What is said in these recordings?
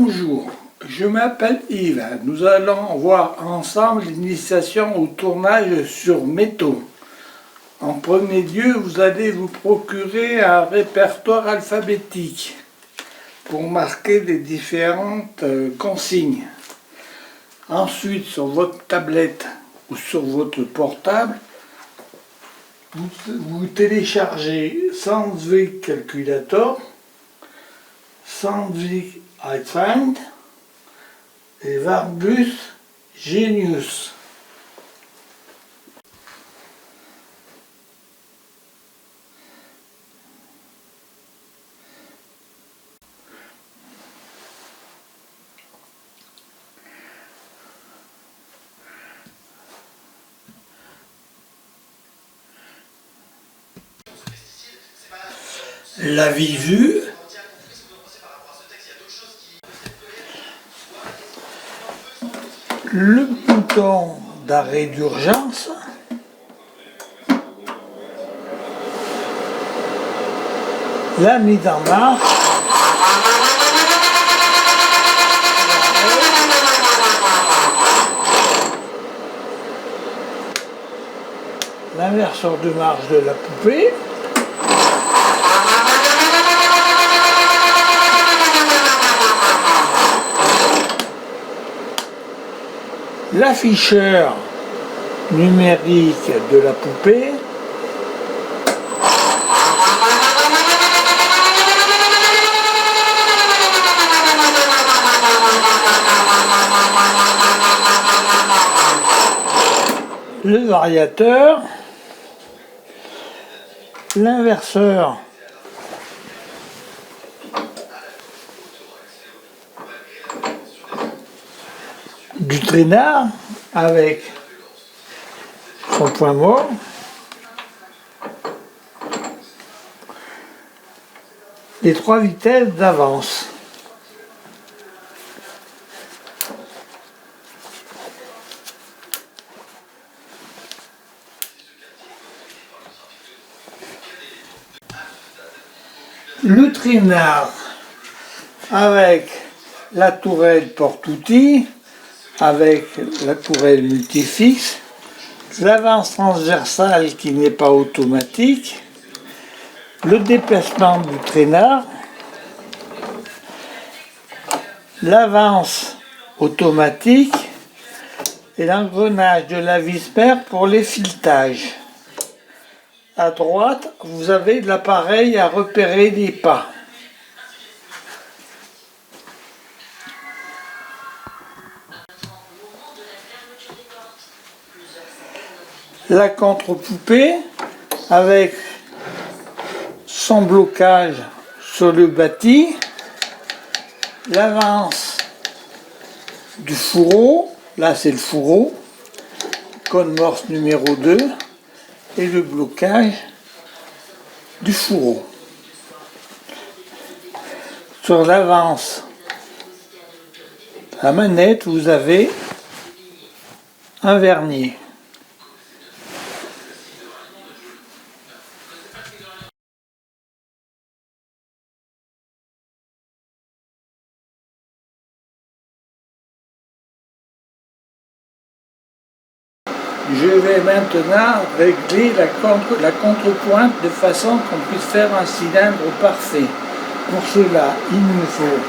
Bonjour, je m'appelle Yves. Nous allons voir ensemble l'initiation au tournage sur métaux. En premier lieu, vous allez vous procurer un répertoire alphabétique pour marquer les différentes consignes. Ensuite, sur votre tablette ou sur votre portable, vous téléchargez Sandvik Calculator, Sandvik iFind et Vargus Genius. La visu, le bouton d'arrêt d'urgence, la mise en marche, l'inverseur de marche de la poupée, l'afficheur numérique de la poupée, le variateur, l'inverseur du traînard avec son point mort, les 3 vitesses d'avance. Le traînard avec la tourelle porte-outils, avec la tourelle multifixe, l'avance transversale qui n'est pas automatique, le déplacement du traînard, l'avance automatique et l'engrenage de la vis-mère pour les filetages. À droite, vous avez l'appareil à repérer les pas. La contre-poupée avec son blocage sur le bâti, l'avance du fourreau, là c'est le fourreau, code Morse numéro 2, et le blocage du fourreau. Sur l'avance de la manette, vous avez un vernier. Je vais maintenant régler la contrepointe de façon qu'on puisse faire un cylindre parfait. Pour cela, il nous faut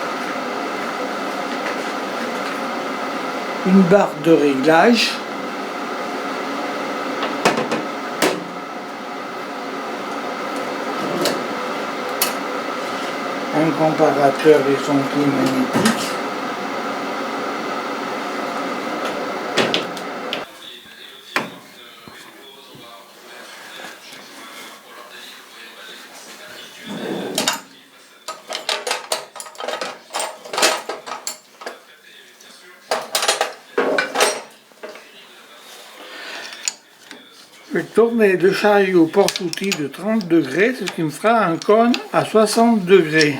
une barre de réglage, un comparateur et son pli magnétique, je vais tourner le chariot porte-outils de 30 degrés, ce qui me fera un cône à 60 degrés.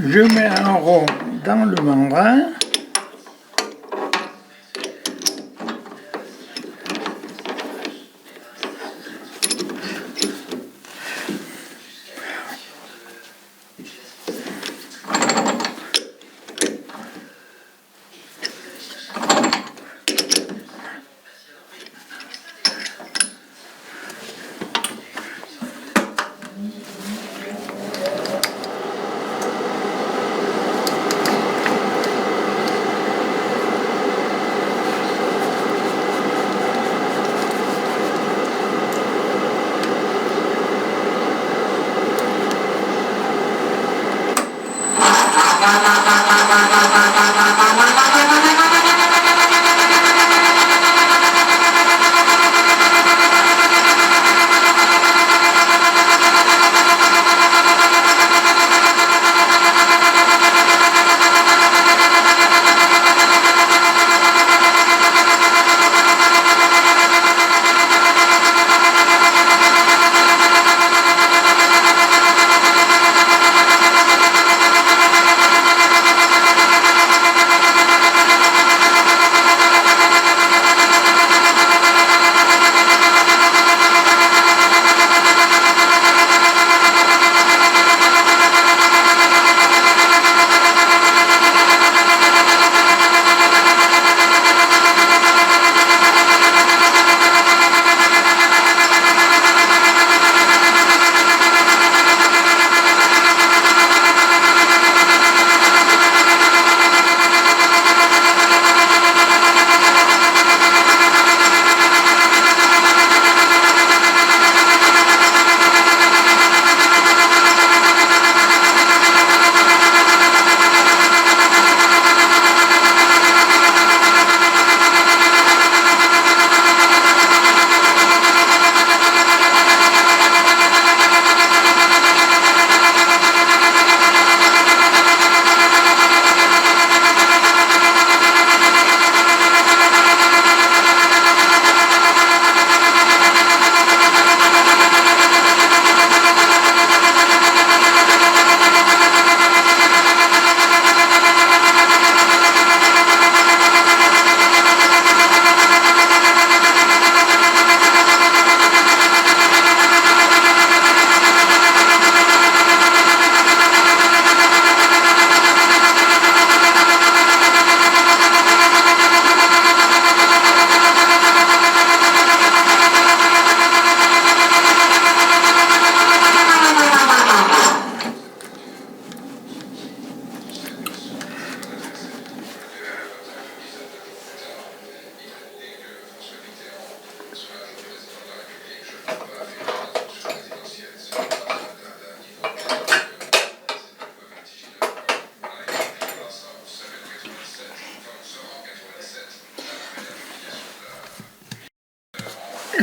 Je mets un rond dans le mandrin.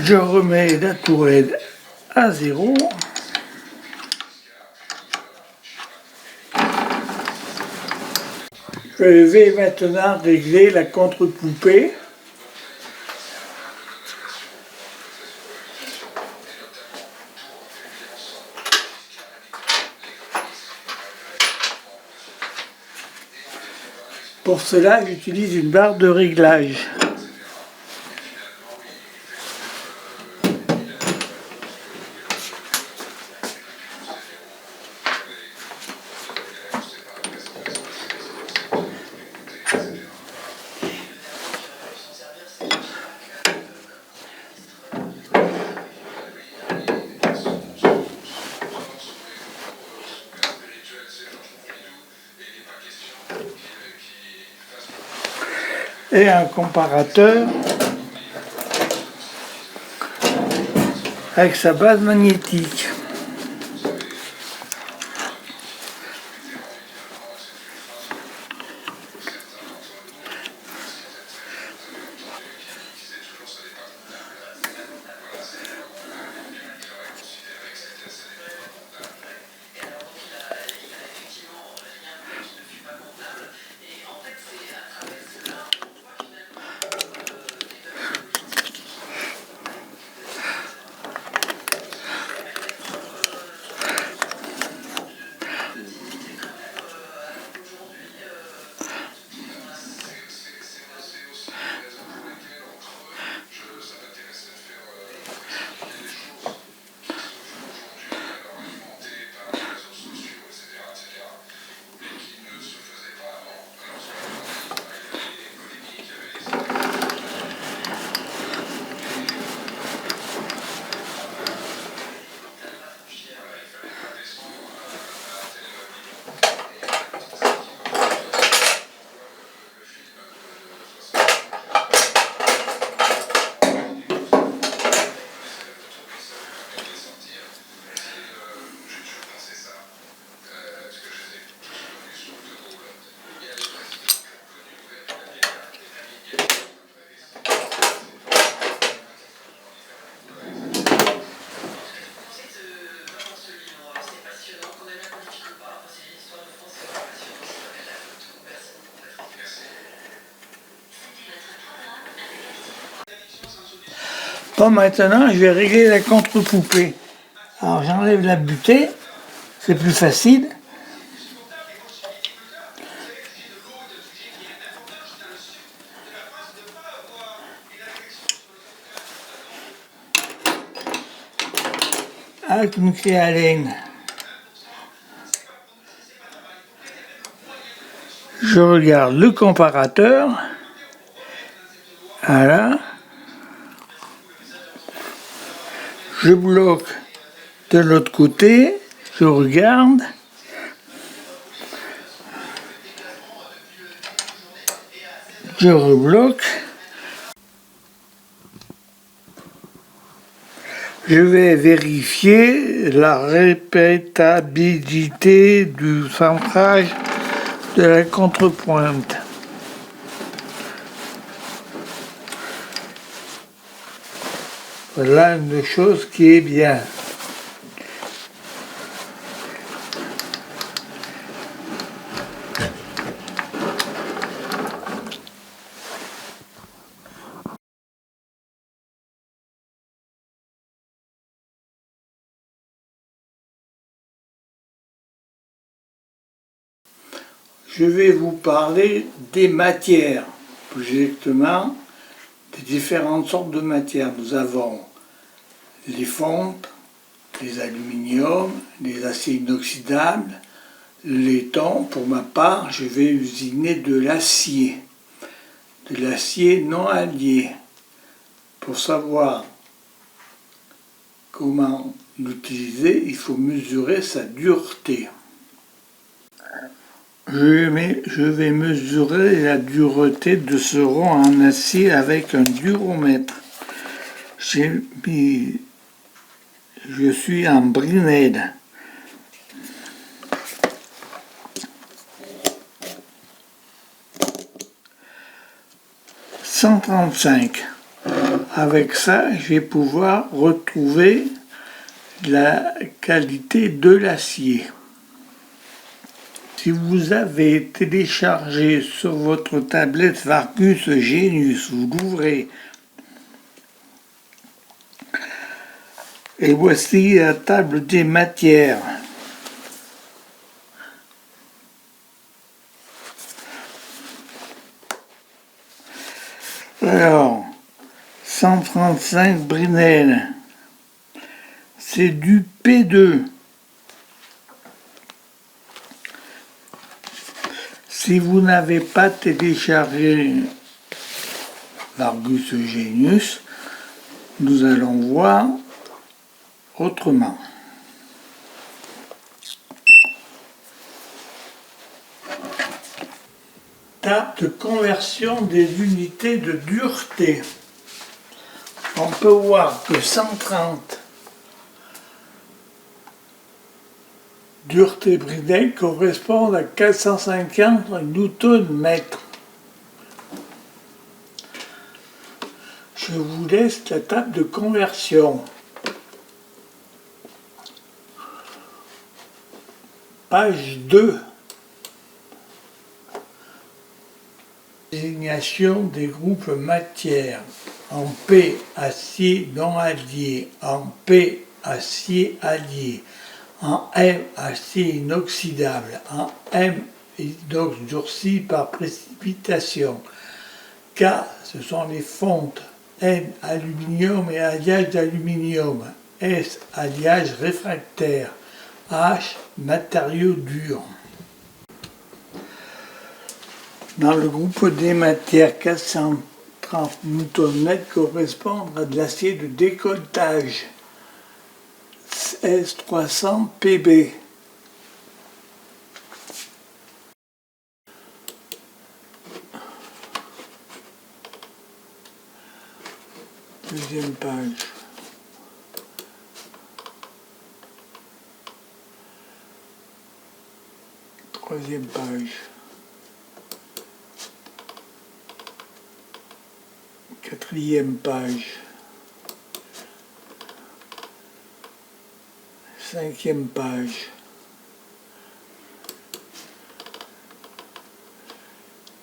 Je remets la tourelle à 0. Je vais maintenant régler la contre-poupée. Pour cela, j'utilise une barre de réglage. Et un comparateur avec sa base magnétique. Bon, maintenant, je vais régler la contre-poupée. Alors, j'enlève la butée, c'est plus facile. Avec une clé Allen, je regarde le comparateur. Voilà. Je bloque de l'autre côté, je regarde. Je rebloque. Je vais vérifier la répétabilité du centrage de la contrepointe. Voilà une chose qui est bien. Je vais vous parler des matières, plus exactement des différentes sortes de matières. Nous avons les fontes, les aluminiums, les aciers inoxydables, le laiton. Pour ma part, je vais usiner de l'acier non allié. Pour savoir comment l'utiliser, il faut mesurer sa dureté. Je vais mesurer la dureté de ce rond en acier avec un duromètre. Je suis en Brinell. « 135. Avec ça, je vais pouvoir retrouver la qualité de l'acier. Si vous avez téléchargé sur votre tablette Vargus Genius, vous l'ouvrez. Et voici la table des matières. Alors, 135 Brinell, c'est du P2. Si vous n'avez pas téléchargé Vargus Genius, nous allons voir autrement. Table de conversion des unités de dureté. On peut voir que 130 dureté Brinell correspondent à 450 Nm. Je vous laisse la table de conversion. Page 2. Désignation des groupes matières. En P, acier non allié. En P, acier allié. En M, acier inoxydable. En M, inox durci par précipitation. K, ce sont les fontes. N, aluminium et alliage d'aluminium. S, alliage réfractaire. H, matériaux durs. Dans le groupe des matières, 430 Nm correspondent à de l'acier de décolletage S300 Pb. Deuxième page. Troisième page. Quatrième page. Cinquième page.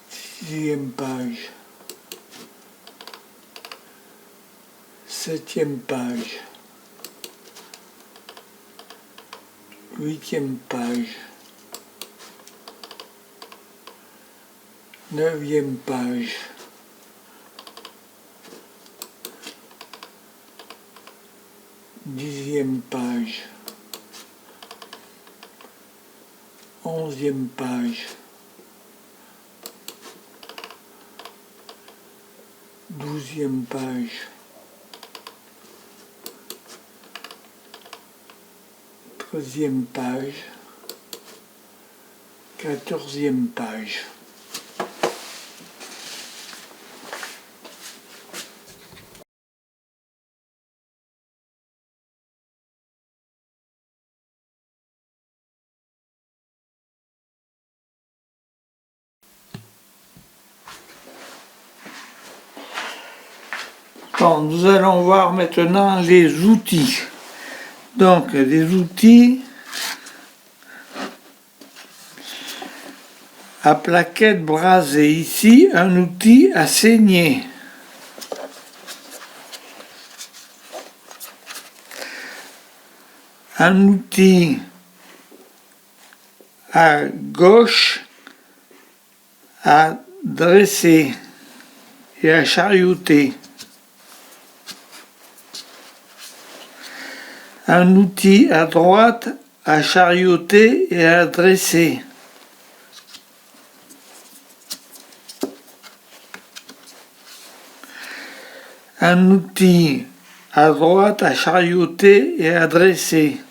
Sixième page. 7e page, 8e page, 9e page, 10e page, 11e page, 12e page, 13e page, 14e page. Bon, nous allons voir maintenant les outils. Donc, les outils à plaquettes brasées. Ici, un outil à saigner. Un outil à gauche à dresser et à charioter. Un outil à droite à charioter et à dresser. Un outil à droite à charioter et à dresser.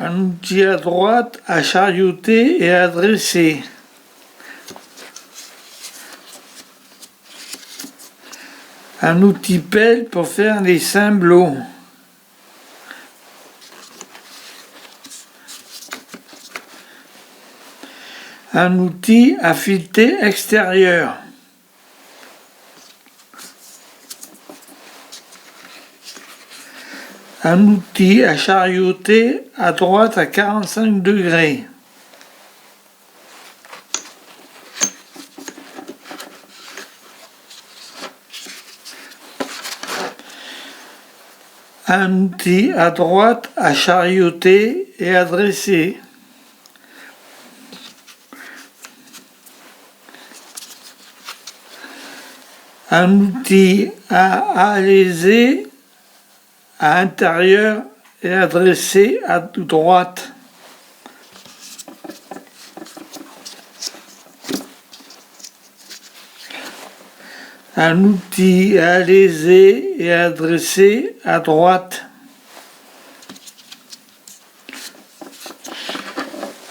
Un outil à droite à charioter et à dresser. Un outil pelle pour faire les cymbalots. Un outil à fileter extérieur. Un outil à charioter à droite à 45 degrés. Un outil à droite à charioter et à dresser. Un outil à alaiser à intérieur et à dresser à droite. Un outil à alaiser et à dresser à droite.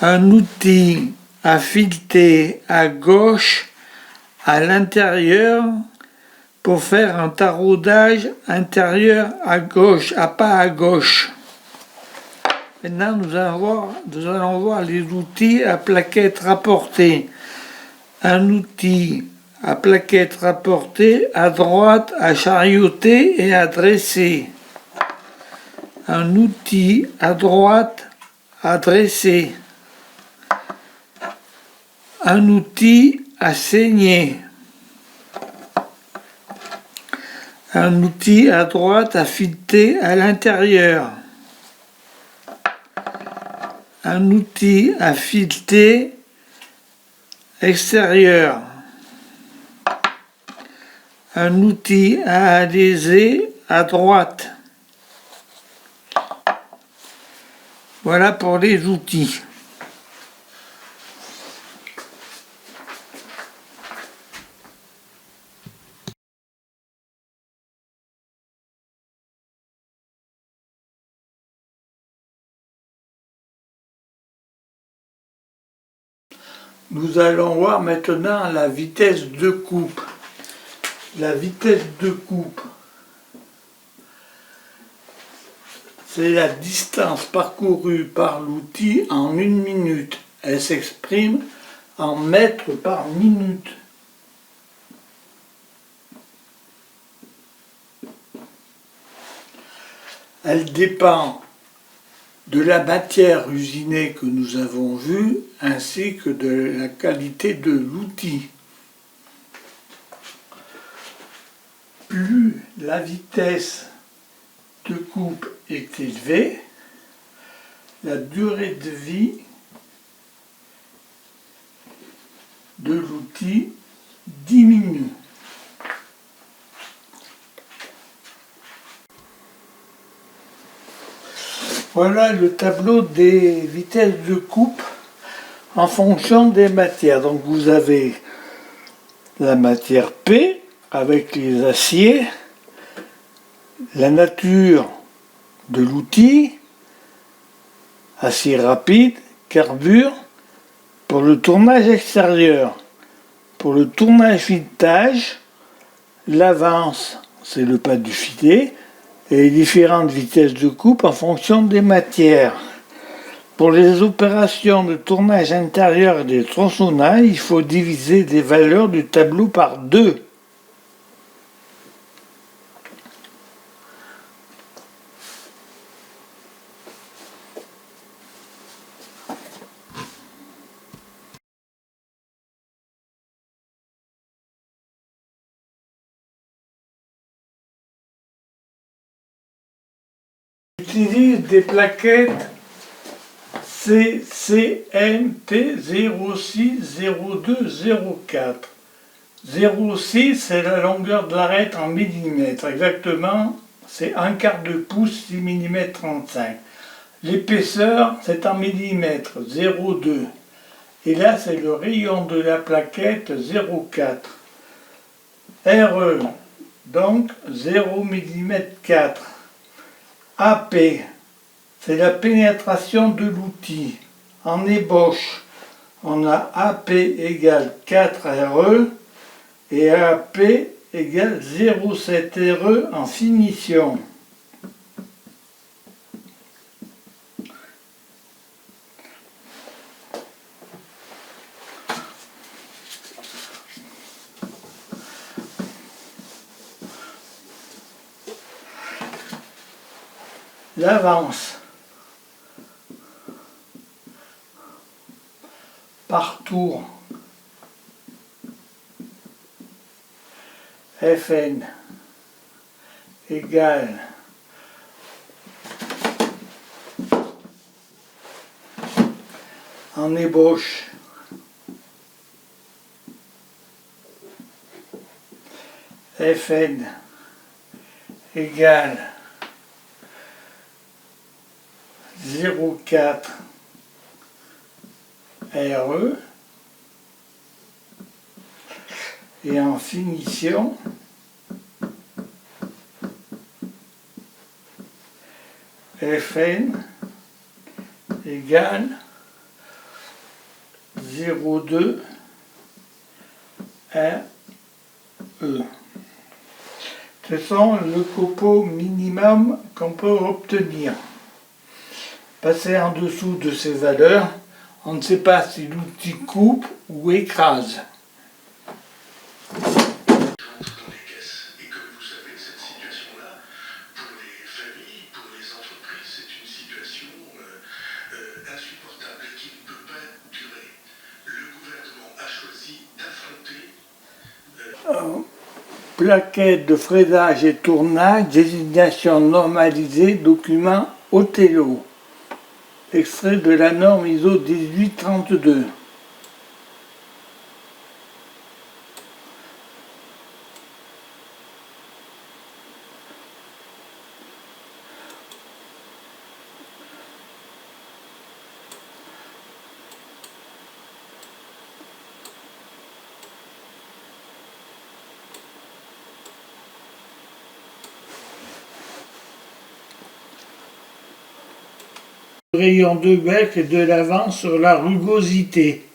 Un outil à fileter à gauche à l'intérieur pour faire un taraudage intérieur à gauche, à pas à gauche. Maintenant, nous allons voir les outils à plaquettes rapportées. Un outil à plaquettes rapportées à droite à charioter et à dresser. Un outil à droite à dresser. Un outil à saigner. Un outil à droite à fileter à l'intérieur. Un outil à fileter extérieur. Un outil à alaiser à droite. Voilà pour les outils. Nous allons voir maintenant la vitesse de coupe. La vitesse de coupe, c'est la distance parcourue par l'outil en 1 minute. Elle s'exprime en mètres par minute. Elle dépend de la matière usinée que nous avons vue, ainsi que de la qualité de l'outil. Plus la vitesse de coupe est élevée, la durée de vie de l'outil diminue. Voilà le tableau des vitesses de coupe en fonction des matières. Donc vous avez la matière P avec les aciers, la nature de l'outil, acier rapide, carbure, pour le tournage extérieur. Pour le tournage filetage, l'avance, c'est le pas du filet, et les différentes vitesses de coupe en fonction des matières. Pour les opérations de tournage intérieur et de tronçonnage, il faut diviser les valeurs du tableau par 2. J'utilise des plaquettes CCMP 060204. 06 c'est la longueur de l'arête en millimètres, exactement c'est 1/4 de pouce 6 mm 35. L'épaisseur c'est en millimètres 0,2 et là c'est le rayon de la plaquette 0,4. RE donc 0 mm 4. AP c'est la pénétration de l'outil. En ébauche, on a AP égale 4 RE et AP égale 0,7 RE en finition. L'avance par tour Fn égale en ébauche Fn égale 0,4 RE et en finition Fn égale 0,2 RE. Ce sont le copeau minimum qu'on peut obtenir. Passer en dessous de ces valeurs, on ne sait pas si l'outil coupe ou écrase. Plaquette de fraisage et tournage, désignation normalisée, document Othello. Extrait de la norme ISO 1832. Rayon de bec et de l'avant sur la rugosité.